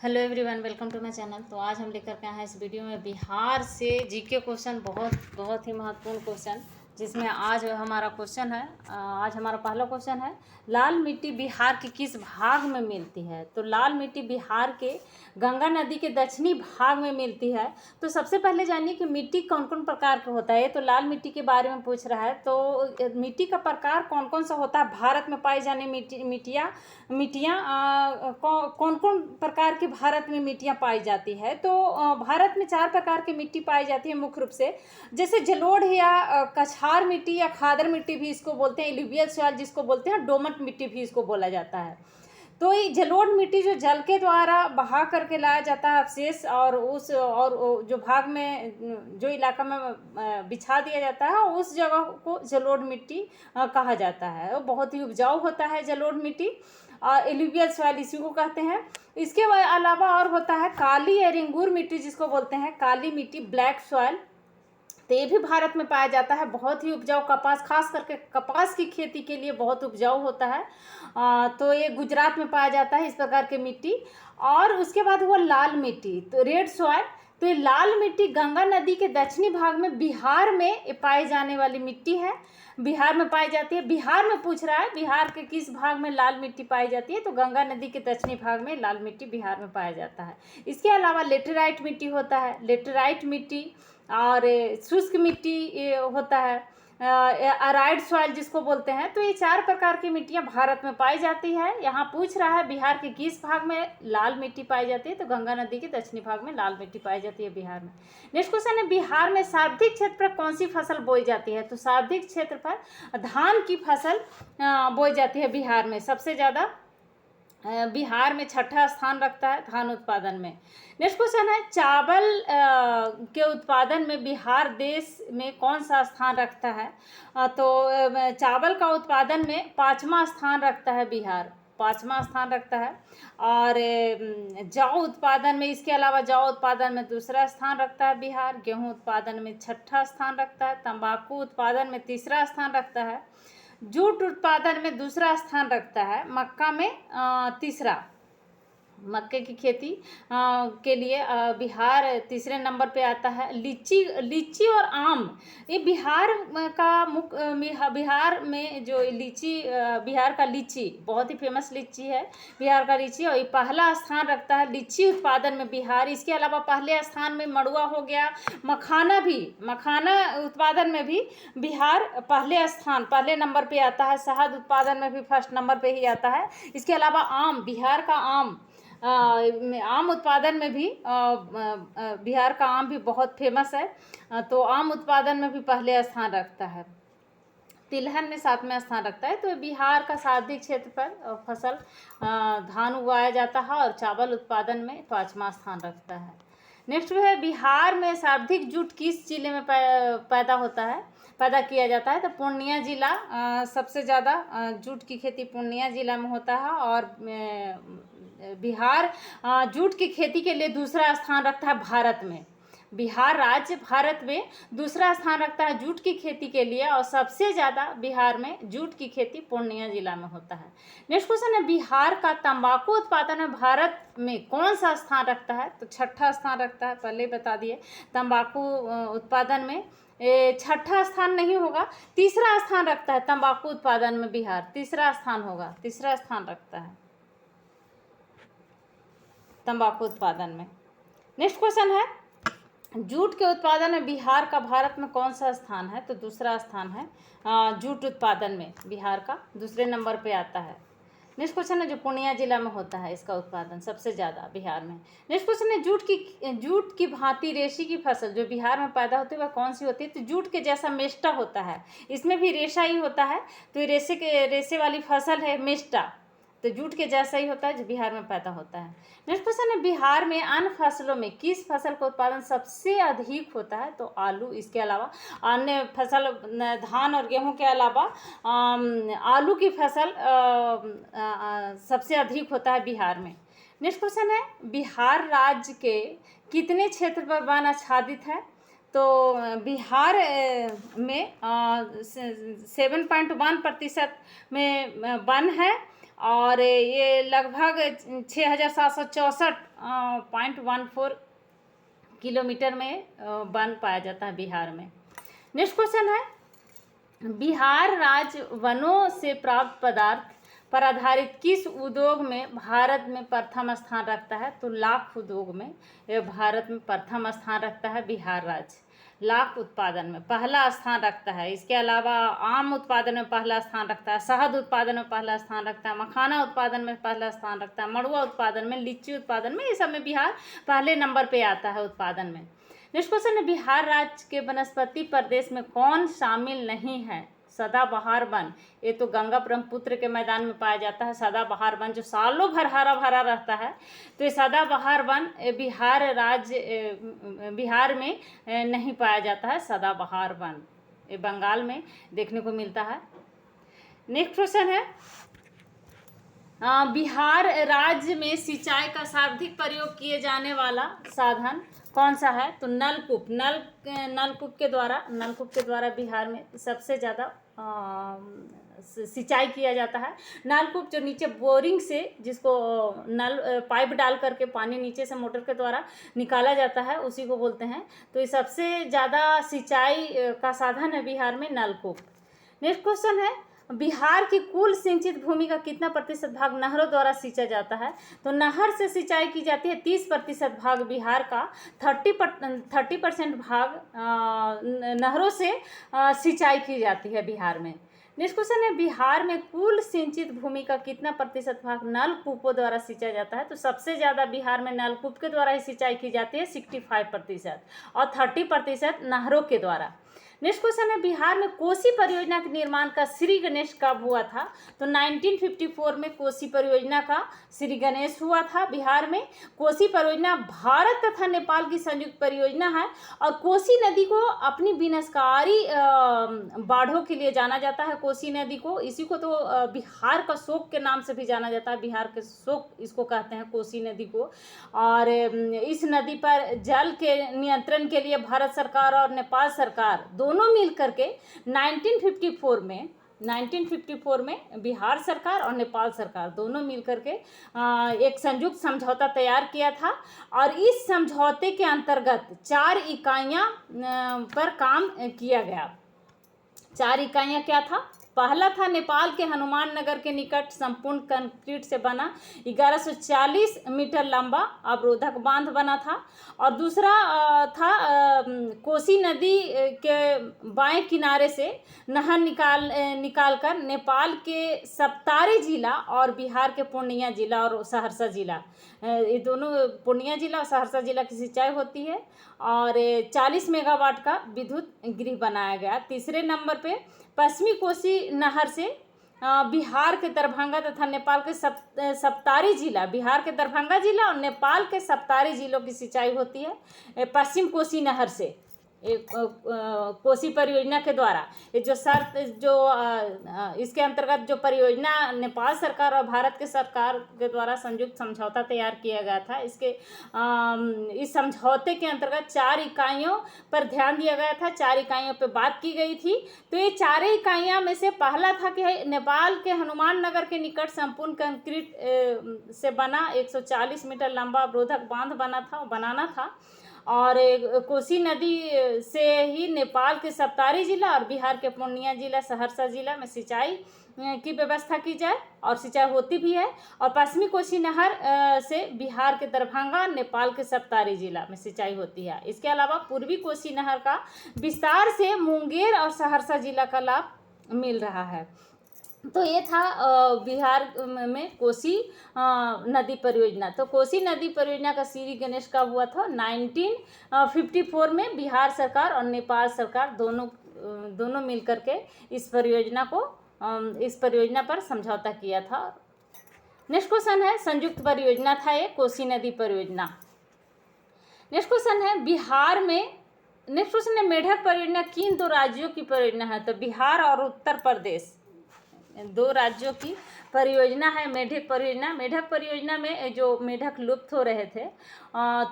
Hello everyone, welcome to my channel. तो आज हम लेकर के आए हैं इस वीडियो में बिहार से जीके क्वेश्चन, बहुत ही महत्वपूर्ण क्वेश्चन, जिसमें आज हमारा क्वेश्चन है। आज हमारा पहला क्वेश्चन है, लाल मिट्टी बिहार के किस भाग में मिलती है? तो लाल मिट्टी बिहार के गंगा नदी के दक्षिणी भाग में मिलती है। तो सबसे पहले जानिए कि मिट्टी कौन कौन प्रकार का होता है। तो लाल मिट्टी के बारे में पूछ रहा है, तो मिट्टी का प्रकार कौन कौन सा होता है? भारत में पाई जाने मिट्टियाँ कौन कौन प्रकार की भारत में मिट्टियाँ पाई जाती है? तो भारत में 4 प्रकार की मिट्टी पाई जाती है मुख्य रूप से, जैसे जलोढ़ या कछार मिट्टी या खादर मिट्टी भी इसको बोलते हैं, एलुवियल सॉइल जिसको बोलते हैं, डोमट मिट्टी भी इसको बोला जाता है। तो ये जलोढ़ मिट्टी जो जल के द्वारा बहा करके लाया जाता है अवशेष, और जो भाग में जो इलाका में बिछा दिया जाता है उस जगह को जलोढ़ मिट्टी कहा जाता है। वो बहुत ही उपजाऊ होता है जलोढ़ मिट्टी, और एलुवियल सॉइल इसी को कहते हैं। इसके अलावा और होता है काली या रेंगूर मिट्टी जिसको बोलते हैं, काली मिट्टी, ब्लैक सॉइल। तो ये भी भारत में पाया जाता है, बहुत ही उपजाऊ। कपास, खास करके कपास की खेती के लिए बहुत उपजाऊ होता है। तो ये गुजरात में पाया जाता है इस प्रकार की मिट्टी। और उसके बाद हुआ लाल मिट्टी, तो रेड सॉइल। तो ये लाल मिट्टी गंगा नदी के दक्षिणी भाग में बिहार में पाई जाने वाली मिट्टी है, बिहार में पाई जाती है। बिहार में पूछ रहा है बिहार के किस भाग में लाल मिट्टी पाई जाती है? तो गंगा नदी के दक्षिणी भाग में लाल मिट्टी बिहार में पाया जाता है। इसके अलावा लेटेराइट मिट्टी होता है, लेटेराइट मिट्टी, और शुष्क मिट्टी होता है, अराइड सॉइल जिसको बोलते हैं। तो ये 4 प्रकार की मिट्टियाँ भारत में पाई जाती है। यहाँ पूछ रहा है बिहार के किस भाग में लाल मिट्टी पाई जाती है? तो गंगा नदी के दक्षिणी भाग में लाल मिट्टी पाई जाती है बिहार में। नेक्स्ट क्वेश्चन है, बिहार में सर्वाधिक क्षेत्र पर कौन सी फसल बोई जाती है? तो सर्वाधिक क्षेत्र पर धान की फसल बोई जाती है बिहार में। सबसे ज़्यादा बिहार में 6ठा स्थान रखता है धान उत्पादन में। नेक्स्ट क्वेश्चन है, चावल के उत्पादन में बिहार देश में कौन सा स्थान रखता है? तो चावल का उत्पादन में 5वां स्थान रखता है बिहार, 5वां स्थान रखता है। और जौ उत्पादन में, इसके अलावा जौ उत्पादन में 2रा स्थान रखता है बिहार, गेहूं उत्पादन में 6ठा स्थान रखता है, तंबाकू उत्पादन में 3रा स्थान रखता है, जूट उत्पादन में 2रा स्थान रखता है, मक्का में 3रा, मक्के की खेती के लिए बिहार 3रे नंबर पे आता है। लीची और आम, ये बिहार में जो बिहार का लीची बहुत ही फेमस लीची है, बिहार का लीची, और ये पहला स्थान रखता है लीची उत्पादन में बिहार। इसके अलावा पहले स्थान में मड़ुआ हो गया, मखाना उत्पादन में भी बिहार पहले नंबर पे आता है। शहद उत्पादन में भी फर्स्ट नंबर पे ही आता है। इसके अलावा आम, बिहार का आम उत्पादन में भी बिहार का आम भी बहुत फेमस है। तो आम उत्पादन में भी पहले स्थान रखता है। तिलहन में 7वें स्थान रखता है। तो बिहार का सर्वाधिक क्षेत्र पर फसल धान उगाया जाता है, और चावल उत्पादन में 5वां स्थान रखता है। नेक्स्ट है, बिहार में सर्वाधिक जूट किस जिले में पैदा किया जाता है? तो पूर्णिया जिला सबसे ज़्यादा जूट की खेती पूर्णिया जिला में होता है। और बिहार जूट की खेती के लिए 2रा स्थान रखता है भारत में। बिहार राज्य भारत में 2रा स्थान रखता है जूट की खेती के लिए, और सबसे ज़्यादा बिहार में जूट की खेती पूर्णिया जिला में होता है। नेक्स्ट क्वेश्चन है, बिहार का तंबाकू उत्पादन में भारत में कौन सा स्थान रखता है? तो 6ठा स्थान रखता है, पहले बता दिए। तंबाकू उत्पादन में 6ठा स्थान नहीं होगा, 3रा स्थान रखता है तंबाकू उत्पादन में बिहार, 3रा स्थान होगा, 3रा स्थान रखता है तंबाकू उत्पादन में। नेक्स्ट क्वेश्चन है, जूट के उत्पादन में बिहार का भारत में कौन सा स्थान है? तो 2रा स्थान है जूट उत्पादन में, बिहार का 2रे नंबर पे आता है। नेक्स्ट क्वेश्चन है, जो पूर्णिया जिला में होता है इसका उत्पादन सबसे ज़्यादा बिहार में। नेक्स्ट क्वेश्चन है, जूट की भांति रेशे की फसल जो बिहार में पैदा होती है वह कौन सी होती है? तो जूट के जैसा मेस्टा होता है, इसमें भी रेशा ही होता है। तो रेशे वाली फसल है मेस्टा, तो जूट के जैसा ही होता है जो बिहार में पैदा होता है। नेक्स्ट क्वेश्चन है, बिहार में अन्य फसलों में किस फसल का उत्पादन सबसे अधिक होता है? तो आलू। इसके अलावा अन्य फसल, धान और गेहूं के अलावा आलू की फसल सबसे अधिक होता है बिहार में। नेक्स्ट क्वेश्चन है, बिहार राज्य के कितने क्षेत्र पर वन आच्छादित है? तो बिहार में 7.1% में वन है, और ये लगभग 6764.14 किलोमीटर में वन पाया जाता है बिहार में। नेक्स्ट क्वेश्चन है, बिहार राज्य वनों से प्राप्त पदार्थ पर आधारित किस उद्योग में भारत में प्रथम स्थान रखता है? तो लाख उद्योग में ये भारत में प्रथम स्थान रखता है बिहार राज्य। लाख उत्पादन में पहला स्थान रखता है। इसके अलावा आम उत्पादन में पहला स्थान रखता है, शहद उत्पादन में पहला स्थान रखता है, मखाना उत्पादन में पहला स्थान रखता है, मड़ुआ उत्पादन में, लीची उत्पादन में, ये सब में बिहार पहले नंबर पे आता है उत्पादन में। नेक्स्ट क्वेश्चन है, बिहार राज्य के वनस्पति प्रदेश में कौन शामिल नहीं है? सदाबहार वन। ये तो गंगा ब्रह्मपुत्र के मैदान में पाया जाता है सदाबहार वन, जो सालों भर हरा भरा रहता है। तो ये सदाबहार वन बिहार में नहीं पाया जाता है। सदाबहार वन ये बंगाल में देखने को मिलता है। नेक्स्ट क्वेश्चन है, बिहार राज्य में सिंचाई का सर्वाधिक प्रयोग किए जाने वाला साधन कौन सा है? तो नलकूप। नलकूप के द्वारा बिहार में सबसे ज़्यादा सिंचाई किया जाता है। नलकूप जो नीचे बोरिंग से, जिसको पाइप डाल करके पानी नीचे से मोटर के द्वारा निकाला जाता है, उसी को बोलते हैं। तो ये सबसे ज़्यादा सिंचाई का साधन है बिहार में नलकूप। नेक्स्ट क्वेश्चन है, बिहार की कुल सिंचित भूमि का कितना प्रतिशत भाग नहरों द्वारा सिंचा जाता है? तो नहर से सिंचाई की जाती है 30% भाग बिहार का, 30% भाग नहरों से सिंचाई की जाती है बिहार में। नेक्स्ट क्वेश्चन है, बिहार में कुल सिंचित भूमि का कितना प्रतिशत भाग नलकूपों द्वारा सिंचा जाता है? तो सबसे ज़्यादा बिहार में नलकूप के द्वारा ही सिंचाई की जाती है 65% और 30% नहरों के द्वारा। नेक्स्ट क्वेश्चन है, बिहार में कोसी परियोजना के निर्माण का श्री गणेश कब हुआ था? तो 1954 में कोसी परियोजना का श्री गणेश हुआ था बिहार में। कोसी परियोजना भारत तथा नेपाल की संयुक्त परियोजना है और कोसी नदी को अपनी विनाशकारी बाढ़ों के लिए जाना जाता है। कोसी नदी को, इसी को तो बिहार का शोक के नाम से भी जाना जाता है। बिहार के शोक इसको कहते हैं, कोसी नदी को। और इस नदी पर जल के नियंत्रण के लिए भारत सरकार और नेपाल सरकार दोनों मिल करके 1954 में बिहार सरकार और नेपाल सरकार दोनों मिल करके एक संयुक्त समझौता तैयार किया था। और इस समझौते के अंतर्गत 4 इकाइयां पर काम किया गया। 4 इकाइयां क्या था? पहला था नेपाल के हनुमान नगर के निकट संपूर्ण कंक्रीट से बना 1140 मीटर लंबा अवरोधक बांध बना था। और दूसरा था कोसी नदी के बाएं किनारे से नहर निकालकर नेपाल के सप्तारी जिला और बिहार के पूर्णिया जिला और सहरसा जिला, ये दोनों पूर्णिया जिला और सहरसा जिला की सिंचाई होती है। और 40 मेगावाट का विद्युत गृह बनाया गया। तीसरे नंबर पे पश्चिमी कोसी नहर से बिहार के दरभंगा तथा नेपाल के सप्तारी जिला, बिहार के दरभंगा जिला और नेपाल के सप्तारी जिलों की सिंचाई होती है पश्चिम कोसी नहर से, कोसी परियोजना के द्वारा। ये जो इसके अंतर्गत जो परियोजना नेपाल सरकार और भारत के सरकार के द्वारा संयुक्त समझौता तैयार किया गया था, इस समझौते के अंतर्गत 4 इकाइयों पर ध्यान दिया गया था, 4 इकाइयों पर बात की गई थी। तो ये 4 इकाइयां में से पहला था कि नेपाल के हनुमान नगर के निकट संपूर्ण कंक्रीट से बना 140 मीटर लंबा अवरोधक बांध बनाना था। और कोसी नदी से ही नेपाल के सप्तारी जिला और बिहार के पूर्णिया जिला, सहरसा जिला में सिंचाई की व्यवस्था की जाए और सिंचाई होती भी है। और पश्चिमी कोसी नहर से बिहार के दरभंगा, नेपाल के सप्तारी जिला में सिंचाई होती है। इसके अलावा पूर्वी कोसी नहर का विस्तार से मुंगेर और सहरसा जिला का लाभ मिल रहा है। तो ये था बिहार में कोसी नदी परियोजना। तो कोसी नदी परियोजना का श्री गणेश कब हुआ था? 1954 में बिहार सरकार और नेपाल सरकार दोनों मिलकर के इस परियोजना पर समझौता किया था। नेक्स्ट क्वेश्चन है, संयुक्त परियोजना था ये कोसी नदी परियोजना। नेक्स्ट क्वेश्चन है, नेक्स्ट क्वेश्चन है, मेढक परियोजना किन 2 राज्यों की परियोजना है? तो बिहार और उत्तर प्रदेश, 2 राज्यों की परियोजना है मेढक परियोजना। मेढक परियोजना में जो मेढक लुप्त हो रहे थे,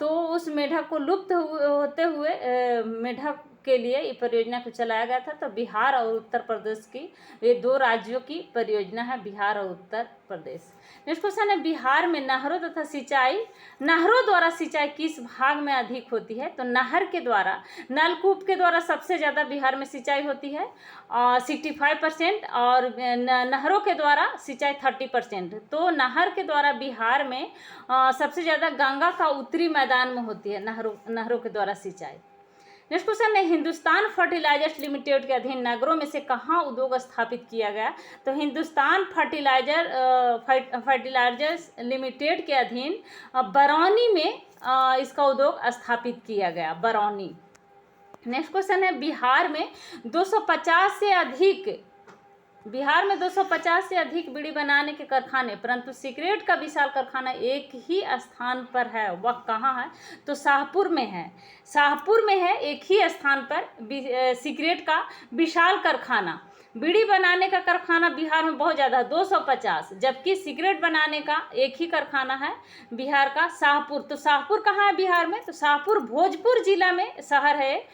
तो उस मेढक को लुप्त होते हुए मेढक के लिए ये परियोजना को चलाया गया था। तो बिहार और उत्तर प्रदेश की, ये 2 राज्यों की परियोजना है, बिहार और उत्तर प्रदेश। नेक्स्ट क्वेश्चन है, बिहार में नहरों तथा नहरों द्वारा सिंचाई किस भाग में अधिक होती है? तो नहर के द्वारा, नलकूप के द्वारा सबसे ज़्यादा बिहार में सिंचाई होती है 65%, और नहरों के द्वारा सिंचाई 30%। तो नहर के द्वारा बिहार में सबसे ज़्यादा गंगा का उत्तरी मैदान में होती है नहरों के द्वारा सिंचाई। नेक्स्ट क्वेश्चन है, हिंदुस्तान फर्टिलाइजर्स लिमिटेड के अधीन नगरों में से कहाँ उद्योग स्थापित किया गया? तो हिंदुस्तान फर्टिलाइजर्स लिमिटेड के अधीन बरौनी में इसका उद्योग स्थापित किया गया, बरौनी। नेक्स्ट क्वेश्चन है, बिहार में 250 से अधिक बीड़ी बनाने के कारखाने, परंतु सिगरेट का विशाल कारखाना एक ही स्थान पर है, वह कहाँ है? तो शाहपुर में है। शाहपुर में है एक ही स्थान पर सिगरेट का विशाल कारखाना। बीड़ी बनाने का कारखाना बिहार में बहुत ज़्यादा, 250, जबकि सिगरेट बनाने का एक ही कारखाना है बिहार का, शाहपुर। तो शाहपुर कहाँ है बिहार में? तो शाहपुर भोजपुर जिला में शहर है,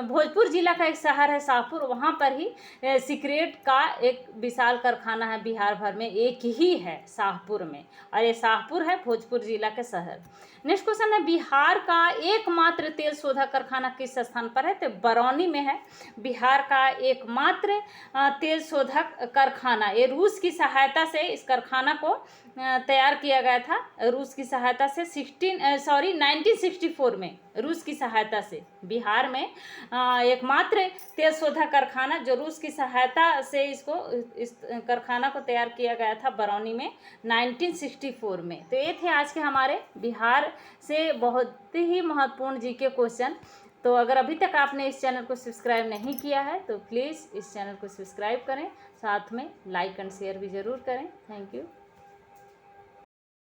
भोजपुर जिला का एक शहर है शाहपुर, वहाँ पर ही सिगरेट का एक विशाल कारखाना है बिहार भर में, एक ही है शाहपुर में, और ये शाहपुर है भोजपुर जिला के शहर। नेक्स्ट क्वेश्चन है, बिहार का एकमात्र तेल शोधक कारखाना किस स्थान पर है? तो बरौनी में है बिहार का एकमात्र तेल शोधक कारखाना। ये रूस की सहायता से इस कारखाना को तैयार किया गया था, रूस की सहायता से 1964 में, रूस की सहायता से बिहार में एकमात्र तेल शोधक कारखाना जो रूस की सहायता से इस कारखाना को तैयार किया गया था बरौनी में 1964 में। तो ये थे आज के हमारे बिहार से बहुत ही महत्वपूर्ण जीके क्वेश्चन। तो अगर अभी तक आपने इस चैनल को सब्सक्राइब नहीं किया है तो प्लीज़ इस चैनल को सब्सक्राइब करें, साथ में लाइक एंड शेयर भी ज़रूर करें। Thank you.